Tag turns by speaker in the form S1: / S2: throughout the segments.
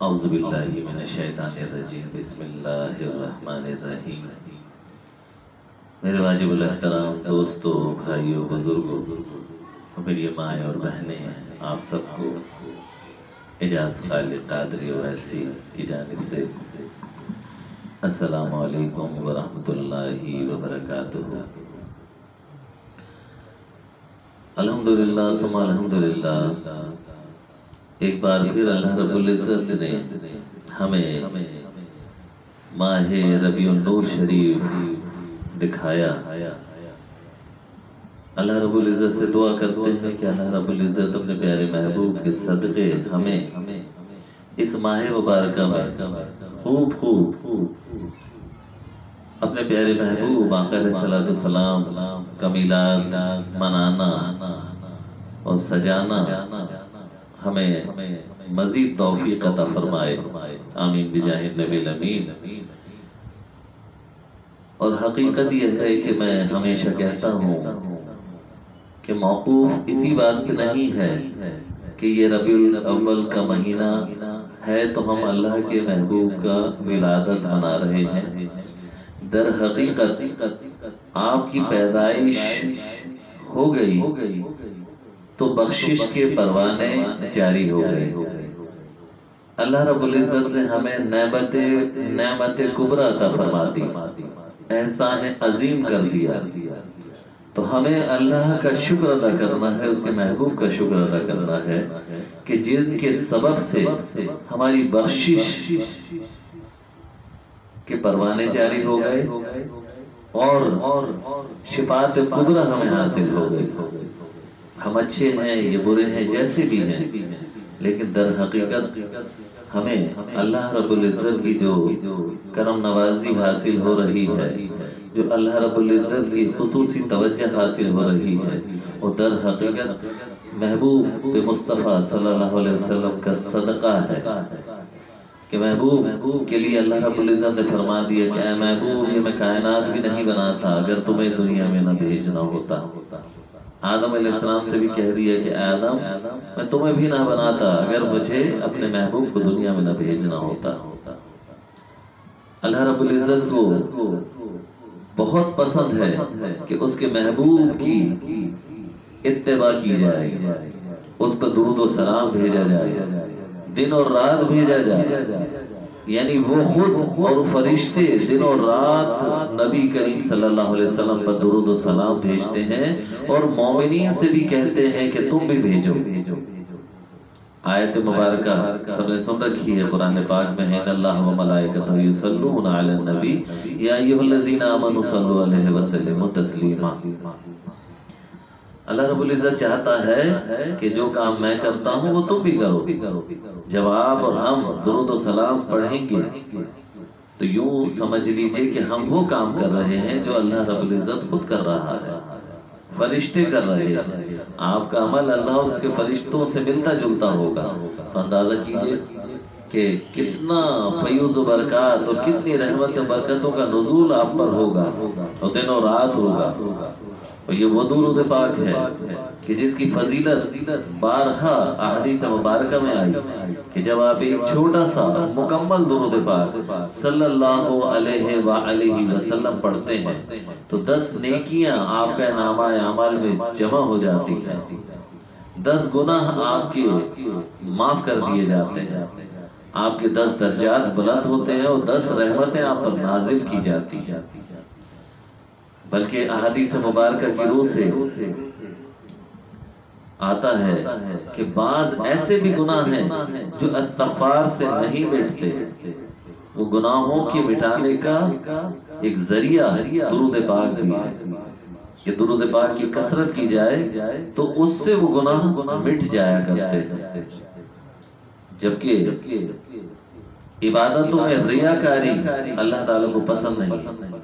S1: اعوذ باللہ من الشیطان الرجیم بسم اللہ الرحمن الرحیم۔ میرے واجب الاحترام دوستو، بھائیو، بزرگو، میری مائیں اور بہنیں، آپ سب کو اجاز خالق قادری اویسی کی جانب سے السلام علیکم ورحمۃ اللہ وبرکاتہ۔ الحمدللہ ثم الحمدللہ، ایک بار پھر اللہ رب العزت نے ہمیں ماہ ربیع النور شریف دکھایا۔ اللہ رب العزت سے دعا کرتے ہیں کہ اللہ رب العزت اپنے پیارے محبوب کے صدقے ہمیں اس ماہ مبارکہ میں خوب اپنے پیارے محبوب آقا علیہ الصلوۃ والسلام کا میلاد منانا اور سجانا ہمیں مزید توفیق عطا فرمائے، آمین بجاہ النبی الامین۔ اور حقیقت یہ ہے کہ میں ہمیشہ کہتا ہوں کہ موقوف اسی بات پہ نہیں ہے کہ یہ ربیع الاول کا مہینہ ہے تو ہم اللہ کے محبوب کا ولادت منا رہے ہیں۔ در حقیقت آپ کی پیدائش ہو گئی تو بخشش کے پروانے جاری ہو گئے۔ اللہ رب العزت نے ہمیں نعمت کبریٰ عطا فرما دی، احسان عظیم کر دیا، تو ہمیں اللہ کا شکر ادا کرنا ہے، اس کے محبوب کا شکر ادا کرنا ہے کہ جن کے سبب سے ہماری بخشش کے پروانے جاری ہو گئے اور شفاعت کبریٰ ہمیں حاصل ہو گئی۔ ہم اچھے ہیں، یہ برے ہیں، جیسے بھی ہیں، لیکن در حقیقت ہمیں اللہ رب العزت کی جو کرم نوازی حاصل ہو رہی ہے، جو اللہ رب العزت کی خصوصی توجہ حاصل ہو رہی ہے، وہ در حقیقت محبوب مصطفیٰ صلی اللہ علیہ وسلم کا صدقہ ہے کہ محبوب کے لیے اللہ رب العزت نے فرما دیا کہ اے محبوب، یہ میں کائنات بھی نہیں بناتا اگر تمہیں دنیا میں نہ بھیجنا ہوتا۔ آدم علیہ السلام سے بھی کہہ دیا کہ آدم، میں تمہیں بھی نہ بناتا اگر مجھے اپنے محبوب کو دنیا میں نہ بھیجنا ہوتا۔ اللہ رب العزت کو بہت پسند ہے کہ اس کے محبوب کی اتباع کی جائے، اس پر درود و سلام بھیجا جائے، دن اور رات بھیجا جائے، یعنی وہ خود اور فرشتے دن اور رات نبی کریم صلی اللہ علیہ وسلم پر درود و سلام بھیجتے ہیں، اور مومنین سے بھی کہتے ہیں کہ تم بھی بھیجو۔ آیت مبارکہ سب نے سن رکھی ہے، قرآن پاک میں ہے، ان اللہ و ملائکتہ یصلون علی النبی یا ایھا الذین آمنوا صلوا علیہ وسلموا تسلیما۔ اللہ رب العزت چاہتا ہے کہ جو کام میں کرتا ہوں وہ تم بھی کرو۔ جب آپ اور ہم درود و سلام پڑھیں گے تو یوں سمجھ لیجئے کہ ہم وہ کام کر رہے ہیں جو اللہ رب العزت خود کر رہا ہے، فرشتے کر رہے ہیں۔ آپ کا عمل اللہ اور اس کے فرشتوں سے ملتا جلتا ہوگا، تو اندازہ کیجئے کہ کتنا فیوز و برکات اور کتنی رحمت و برکتوں کا نزول آپ پر ہوگا، اور دن و رات ہوگا۔ اور یہ وہ درود پاک ہے کہ جس کی فضیلت بارہا احادیث مبارکہ میں آئی کہ جب آپ ایک چھوٹا سا مکمل درود پاک صلی اللہ علیہ وآلہ وسلم پڑھتے ہیں تو 10 نیکیاں آپ کا نامہ اعمال میں جمع ہو جاتی ہیں، 10 گناہ آپ کے معاف کر دیے جاتے ہیں، آپ کے 10 درجات بلند ہوتے ہیں، اور 10 رحمتیں آپ پر نازل کی جاتی ہیں۔ بلکہ احادیث مبارکہ کی روح سے آتا ہے کہ بعض ایسے بھی گناہ ہیں جو استغفار سے نہیں مٹتے، وہ گناہوں کے مٹانے کا ایک ذریعہ درود پاک بھی ہے کہ درود پاک کی کثرت کی جائے تو اس سے وہ گناہ مٹ جایا کرتے ہیں۔ جبکہ عبادتوں میں ریاکاری اللہ تعالیٰ کو پسند نہیں،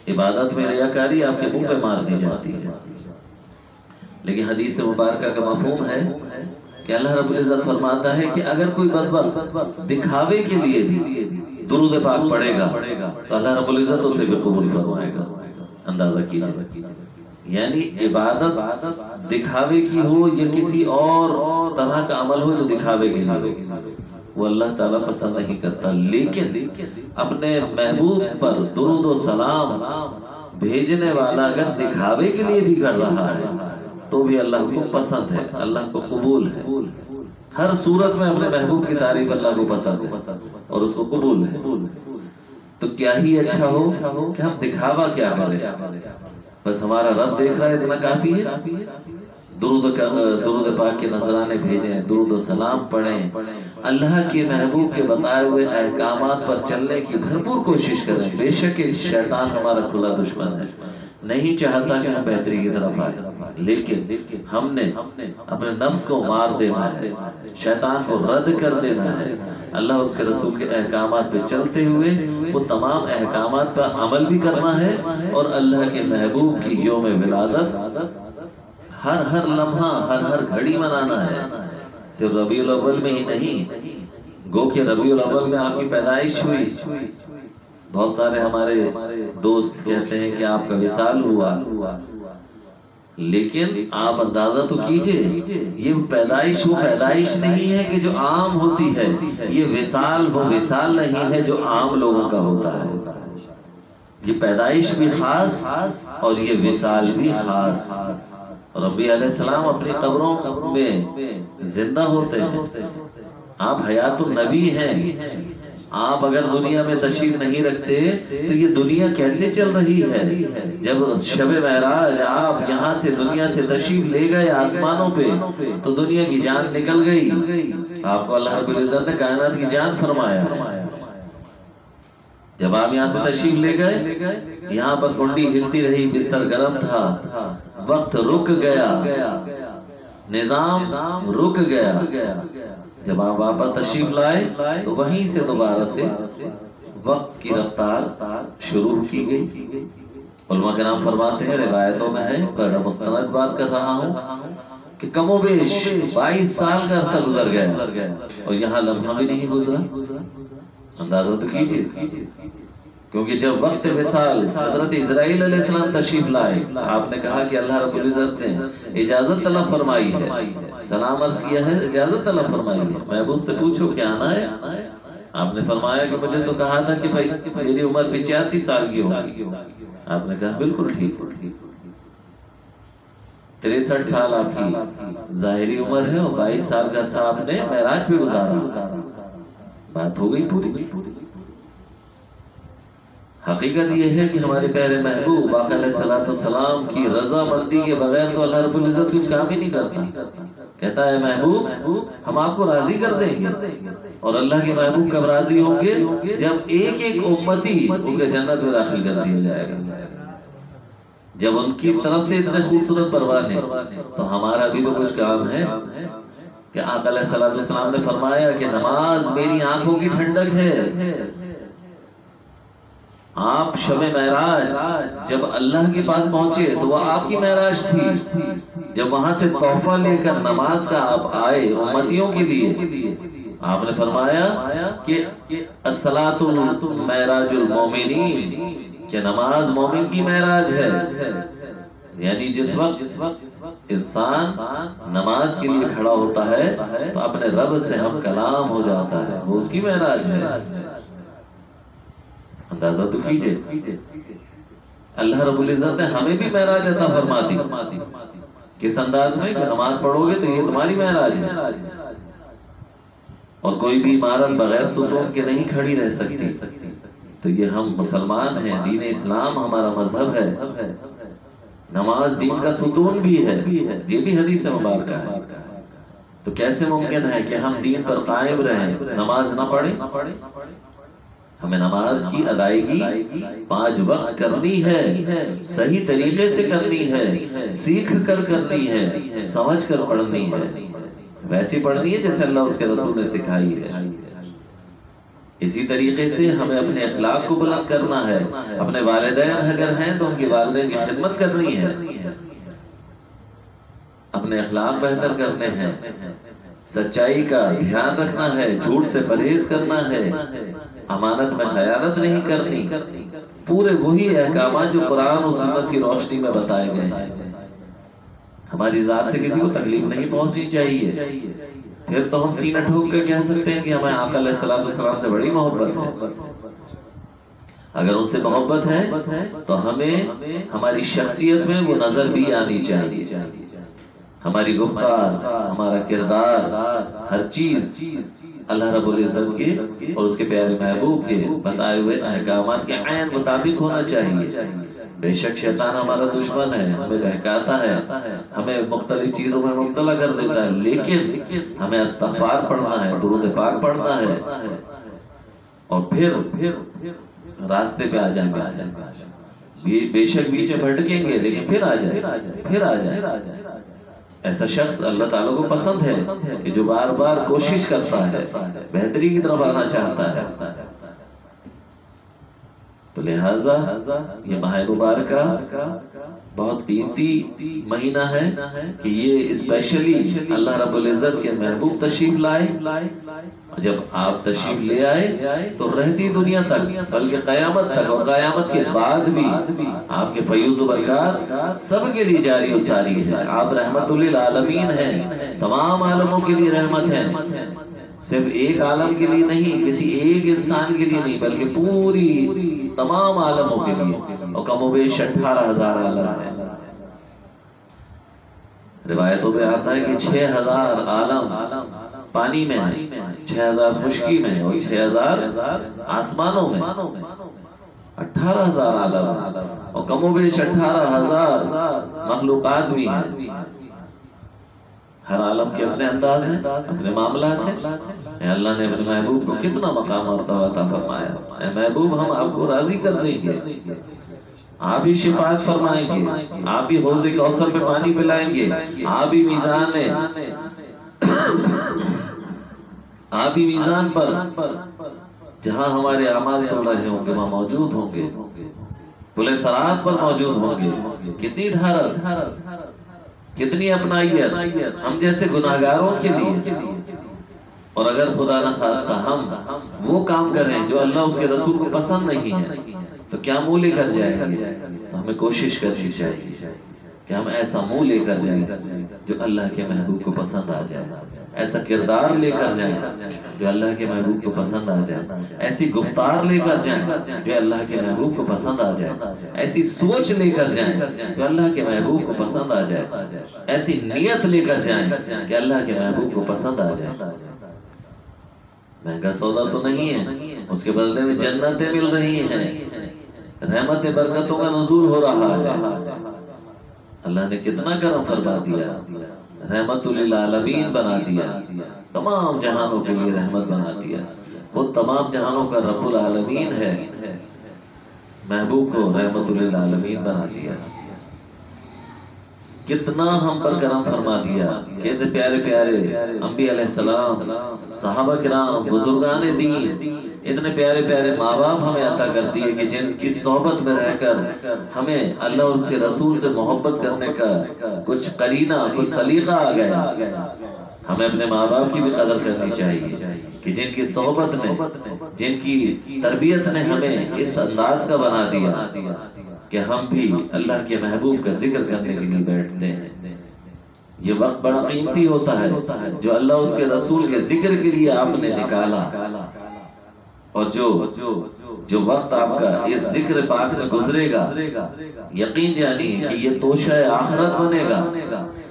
S1: عبادت میں ریاکاری آپ کے منہ پہ مار دی جاتی ہے، لیکن حدیث مبارکہ کا مفہوم ہے کہ اللہ رب العزت فرماتا ہے کہ اگر کوئی بدبخت دکھاوے کے لیے بھی درود پاک پڑھے گا تو اللہ رب العزت اسے بھی قبول فرمائے گا۔ اندازہ کیجئے، یعنی عبادت دکھاوے کی ہو یا کسی اور طرح کا عمل ہو جو دکھاوے کے لیے ہو، وہ اللہ تعالیٰ پسند نہیں کرتا. لیکن اپنے محبوب پر درود و سلام بھیجنے والا اگر دکھاوے کے لیے بھی کر رہا ہے تو بھی اللہ کو پسند ہے، اللہ کو قبول ہے. ہر صورت میں اپنے محبوب کی تعریف اللہ کو پسند ہے اور اس کو قبول ہے. تو کیا ہی اچھا ہو کہ ہم دکھاوا کیا کریں، بس ہمارا رب دیکھ رہا ہے اتنا کافی ہے. درود پاک کے نذرانے بھیجیں، درود و سلام پڑھیں، اللہ کے محبوب کے بتائے ہوئے احکامات پر چلنے کی بھرپور کوشش کریں. بے شک شیطان ہمارا کھلا دشمن ہے، نہیں چاہتا کہ ہم بہتری کی طرف آئیں، لیکن ہم نے اپنے نفس کو مار دینا ہے، شیطان کو رد کر دینا ہے. اللہ اور اس کے رسول کے احکامات پہ چلتے ہوئے وہ تمام احکامات پر عمل بھی کرنا ہے، اور اللہ کے محبوب کی یوم ولادت ہر لمحہ ہر گھڑی منانا ہے. صرف ربیع الاول میں ہی نہیں، گو کہ ربیع الاول میں آپ کی پیدائش ہوئی. بہت سارے ہمارے دوست کہتے ہیں کہ آپ کا وصال ہوا، لیکن آپ اندازہ تو کیجئے یہ پیدائش وہ پیدائش نہیں ہے کہ جو عام ہوتی ہے، یہ وصال وہ وصال نہیں ہے جو عام لوگوں کا ہوتا ہے. یہ پیدائش بھی خاص اور یہ وصال بھی خاص. اور انبیاء علیہ السلام اپنی قبروں میں زندہ ہوتے ہیں. آپ حیات النبی ہیں. آپ اگر دنیا میں تشریف نہیں رکھتے تو یہ دنیا کیسے چل رہی ہے؟ جب شب معراج آپ یہاں سے دنیا سے تشریف لے گئے آسمانوں پہ تو دنیا کی جان نکل گئی. آپ کو اللہ رب العزت نے کائنات کی جان فرمایا. جب آپ یہاں سے تشریف لے گئے، یہاں پر کنڈی ہلتی رہی، بستر گرم تھا، وقت رک گیا، نظام رک گیا. جب آپ واپس تشریف لائے تو وہیں سے دوبارہ سے وقت کی رفتار شروع کی گئی. علماء کرام فرماتے ہیں، روایتوں میں ہے، پر مستند بات کر رہا ہوں، کہ کم و بیش 22 سال کا عرصہ گزر گیا اور یہاں لمحہ بھی نہیں گزرا. اندازہ تو کیجئے. کیونکہ جب وقت وصال حضرت اسرائیل علیہ السلام تشریف لائے، آپ نے کہا کہ اللہ رب العزت نے اجازت طلب فرمائی ہے، سلام عرض کیا ہے، اجازت طلب فرمائی ہے، محبوب سے پوچھو کیا آنا ہے. آپ نے فرمایا کہ مجھے تو کہا تھا کہ بھائی میری عمر 85 سال کی ہوگی. آپ نے کہا بالکل ٹھیک، 63 سال آپ کی ظاہری عمر ہے اور 22 سال کا عرصہ آپ نے معراج پہ گزارا. بات ہو گئی پوری. حقیقت یہ ہے کہ ہمارے پیارے محبوب آقا علیہ السلام کی رضا مندی کے بغیر تو اللہ رب العزت کچھ کام ہی نہیں کرتا. کہتا ہے محبوب ہم آپ کو راضی کر دیں گے. اور اللہ کے محبوب کب راضی ہوں گے؟ جب ایک ایک امتی ان کے جنت میں داخل کر دیا جائے گا. جب ان کی طرف سے اتنے خوبصورت پروانے، تو ہمارا بھی تو کچھ کام ہے. کہ آقا علیہ السلام نے فرمایا کہ نماز میری آنکھوں کی ٹھنڈک ہے. آپ شب معراج جب اللہ کے پاس پہنچے تو وہ آپ کی معراج تھی. جب وہاں سے تحفہ لے کر نماز کا آپ آئے امتیوں کے لیے، آپ نے فرمایا کہ الصلاۃ معراج المومنین، کہ نماز مومن کی معراج ہے. یعنی جس وقت انسان نماز کے لیے کھڑا ہوتا ہے تو اپنے رب سے ہم کلام ہو جاتا ہے، وہ اس کی معراج ہے. اندازہ تو کیجئے. اللہ رب العزت نے ہمیں بھی معراج عطا فرما دی. کس انداز میں؟ کہ نماز پڑھو گے تو یہ تمہاری معراج ہے. اور کوئی بھی عمارت بغیر ستون کے نہیں کھڑی رہ سکتی. تو یہ ہم مسلمان ہیں، دین اسلام ہمارا مذہب ہے، نماز دین کا ستون بھی ہے. یہ بھی حدیث مبارکہ ہے. تو کیسے ممکن ہے کہ ہم دین پر قائم رہیں، نماز نہ پڑھیں؟ ہمیں نماز کی ادائیگی 5 وقت کرنی ہے، صحیح طریقے سے کرنی ہے، سیکھ کر کرنی ہے، سمجھ کر پڑھنی ہے، ویسی پڑھنی ہے جیسے اللہ اس کے رسول نے سکھائی ہے. اسی طریقے سے ہمیں اپنے اخلاق کو بلند کرنا ہے. اپنے والدین اگر ہیں تو ان کے والدین کی خدمت کرنی ہے، اپنے اخلاق بہتر کرنے ہیں، سچائی کا دھیان رکھنا ہے، جھوٹ سے پرہیز کرنا ہے، امانت میں خیانت نہیں کرنی، پورے وہی احکامات جو قرآن و سنت کی روشنی میں بتائے گئے ہیں۔ ہماری ذات سے کسی کو تکلیف نہیں پہنچنی چاہیے، پھر تو ہم سینہ ٹھوک کے کہہ سکتے ہیں کہ ہمیں آقا علیہ السلام سے بڑی محبت ہے۔ اگر ان سے محبت ہے تو ہمیں ہماری شخصیت میں وہ نظر بھی آنی چاہیے، ہماری گفتار، ہمارا کردار، ہر چیز اللہ رب العزت کے اور اس کے پیارے محبوب کے بتائے ہوئے احکامات کے عین مطابق ہونا چاہیے۔ بے شک شیطان ہمارا دشمن ہے، ہمیں بہکاتا ہے، ہمیں مختلف چیزوں میں مبتلا کر دیتا ہے، لیکن ہمیں استغفار پڑھنا ہے، درود پاک پڑھنا ہے، اور پھر راستے پہ آ جائیں گے۔ بے شک بیچ میں بھٹکیں گے لیکن پھر آ جائے۔ ایسا شخص اللہ تعالیٰ کو پسند ہے کہ جو بار بار کوشش کرتا ہے، بہتری کی طرف آنا چاہتا ہے۔ تو لہٰذا یہ ماہ مبارکہ بہت قیمتی مہینہ ہے کہ یہ اسپیشلی اللہ رب العزت کے محبوب تشریف لائے۔ جب آپ تشریف لے آئے تو رہتی دنیا تک بلکہ قیامت تک اور قیامت کے بعد بھی آپ کے فیوز و برکات سب کے لیے جاری و ساری ہے۔ آپ رحمت للعالمین ہیں، تمام عالموں کے لیے رحمت ہیں، صرف ایک عالم کے لیے نہیں، کسی ایک انسان کے لیے نہیں، بلکہ پوری تمام عالموں کے لیے، اور کم و بیش 18,000 عالم ہیں۔ روایتوں میں آتا ہے کہ 6,000 عالم پانی میں ہیں، 6,000 خشکی میں اور 6,000 آسمانوں میں، 18,000 عالم ہیں، اور کم و بیش 18,000 مخلوقات بھی ہیں۔ ہر عالم کے اپنے انداز ہیں، اپنے معاملات ہیں۔ اللہ نے اپنے محبوب کو کتنا مقام اور مرتبہ عطا فرمایا۔ اے محبوب، ہم آپ کو راضی کر دیں گے، آپ ہی شفاعت فرمائیں گے، آپ ہی حوض کوثر پہ پانی پلائیں گے، آپ ہی میزان ہے، آپ ہی میزان پر جہاں ہمارے اعمال تل رہے ہوں گے وہاں موجود ہوں گے، پل صراط پر موجود ہوں گے۔ کتنی ڈھارس، کتنی اپنائیت ہم جیسے گناہگاروں کے لیے۔ اور اگر خدا نہ خواستہ ہم وہ کام کریں جو اللہ اس کے رسول کو پسند نہیں ہے تو کیا منہ لے کر جائیں گے؟ تو ہمیں کوشش کرنی چاہیے کہ ہم ایسا منہ لے کر جائیں جو اللہ کے محبوب کو پسند آ جائے، ایسا کردار لے کر جائیں جو اللہ کے محبوب کو پسند آ جائے، ایسی گفتار لے کر جائیں جو اللہ کے محبوب کو پسند آ جائے، ایسی سوچ لے کر جائیں جو اللہ کے محبوب کو پسند آ جائے، ایسی نیت لے کر جائیں کہ اللہ کے محبوب کو پسند آ جائے۔ مہنگا سودا تو نہیں ہے، اس کے بدلے میں جنتیں مل رہی ہیں، رحمت برکتوں کا نزول ہو رہا ہے۔ اللہ نے کتنا کرم فرما دیا، رحمت للعالمین بنا دیا، تمام جہانوں کے لیے رحمت بنا دیا۔ خود تمام جہانوں کا رب العالمین ہے، محبوب کو رحمت للعالمین بنا دیا۔ کتنا ہم پر کرم فرما دیا، کہتے پیارے پیارے انبیاء علیہ السلام، صحابہ کرام، بزرگان دین، اتنے پیارے پیارے ماں باپ ہمیں عطا کر دیے کہ جن کی صحبت میں رہ کر ہمیں اللہ اور اس کے رسول سے محبت کرنے کا کچھ قرینہ، کچھ سلیقہ آ گیا۔ ہمیں اپنے ماں باپ کی بھی قدر کرنی چاہیے کہ جن کی صحبت نے، جن کی تربیت نے ہمیں اس انداز کا بنا دیا کہ ہم بھی اللہ کے محبوب کا ذکر کرنے کے لیے بیٹھتے ہیں۔ یہ وقت بڑا قیمتی ہوتا ہے جو اللہ اس کے رسول کے ذکر کے لیے آپ نے نکالا، اور جو وقت آپ کا اس ذکر پاک میں گزرے گا، یقین جانیے کہ یہ توشہ آخرت بنے گا،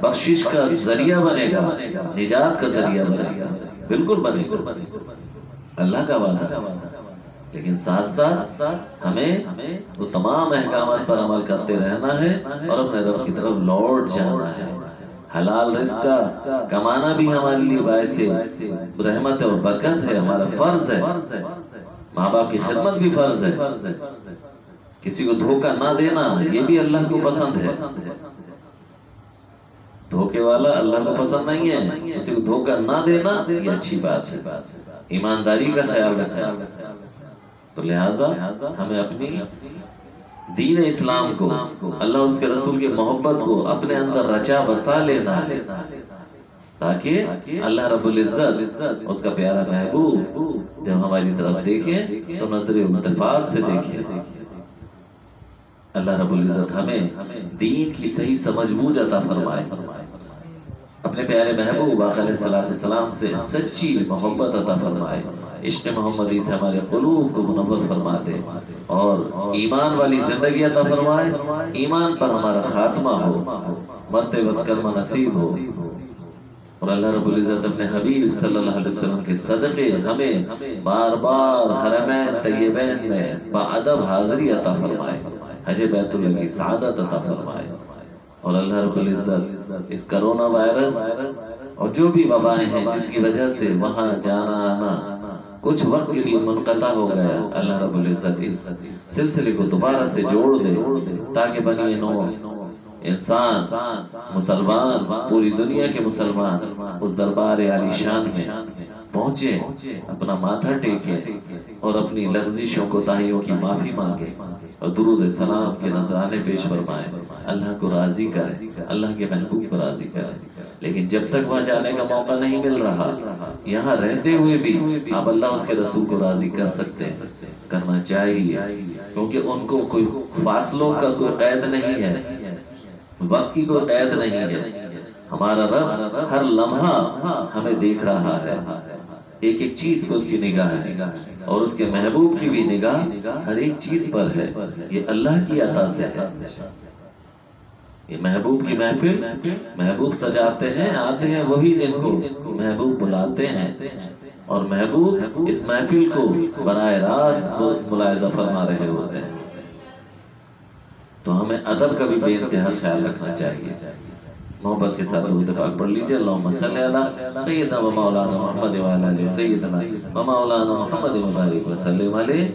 S1: بخشش کا ذریعہ بنے گا، نجات کا ذریعہ بنے گا، بالکل بنے گا، اللہ کا وعدہ۔ لیکن ساتھ ساتھ ہمیں وہ تمام احکامات پر عمل کرتے رہنا ہے اور اپنے رب کی طرف لوٹ جانا ہے۔ حلال رزق کا کمانا بھی ہمارے لیے باعث رحمت اور برکت ہے، ہمارا فرض ہے۔ ماں باپ کی خدمت بھی فرض ہے، کسی کو دھوکہ نہ دینا یہ بھی اللہ کو پسند ہے۔ دھوکے والا اللہ کو پسند نہیں ہے، کسی کو دھوکہ نہ دینا یہ اچھی بات ہے، ایمانداری کا خیال رکھنا۔ تو لہٰذا ہمیں اپنی دین اسلام کو، اللہ اور اس کے رسول کی محبت کو اپنے اندر رچا بسا لینا ہے، تاکہ اللہ رب العزت اس کا پیارا محبوب جب ہماری طرف دیکھیں تو نظر التفات سے دیکھیں۔ اللہ رب العزت ہمیں دین کی صحیح سمجھ بوجھ عطا فرمائے، اپنے پیارے محبوب آقا علیہ السلام سے سچی محبت عطا فرمائے، عشق محمدی سے ہمارے قلوب کو منور فرما دے اور ایمان والی زندگی عطا فرمائے، ایمان پر ہمارا خاتمہ ہو، مرتے وقت کلمہ نصیب ہو، اور اللہ رب العزت اپنے حبیب صلی اللہ علیہ وسلم کے صدقے ہمیں بار بار حرمین طیبین میں باادب حاضری عطا فرمائے، حج بیت اللہ کی سعادت عطا فرمائے، اور اللہ رب العزت اس کرونا وائرس اور جو بھی وبائیں ہیں جس کی وجہ سے وہاں جانا آنا کچھ وقت کے لیے منقطع ہو گیا، اللہ رب العزت اس سلسلے کو دوبارہ سے جوڑ دے تاکہ بنی نوع انسان مسلمان پوری دنیا کے مسلمان اس دربار عالی شان میں پہنچے، اپنا ماتھا ٹیکے اور اپنی لغزشوں کوتاہیوں کی معافی مانگے اور درود سلام کے نذرانے پیش فرمائے، اللہ کو راضی کرے، اللہ کے محبوب کو راضی کرے۔ لیکن جب تک وہاں جانے کا موقع نہیں مل رہا، یہاں رہتے ہوئے بھی آپ اللہ اس کے رسول کو راضی کر سکتے ہیں، کرنا چاہیے، کیونکہ ان کو کوئی فاصلوں کا کوئی قید نہیں ہے، وقت کی کوئی قید نہیں ہے، ہمارا رب ہر لمحہ ہمیں دیکھ رہا ہے، ایک ایک چیز پہ اس کی نگاہ ہے، اور اس کے محبوب کی بھی نگاہ ہر ایک چیز پر ہے، یہ اللہ کی عطا سے ہے۔ یہ محبوب کی محفل محبوب سجاتے ہیں، آتے ہیں وہی جن کو محبوب بلاتے ہیں، اور محبوب اس محفل کو براہ راست ملاحظہ فرما رہے ہوتے ہیں، تو ہمیں ادب کا بھی بے انتہا خیال رکھنا چاہیے۔ محبت کے ساتھ درود پاک پڑھ لیجئے، اللہم صلی علی سیدنا و مولانا محمد و علی سیدنا و مولانا محمد و بارک وسلم علیہ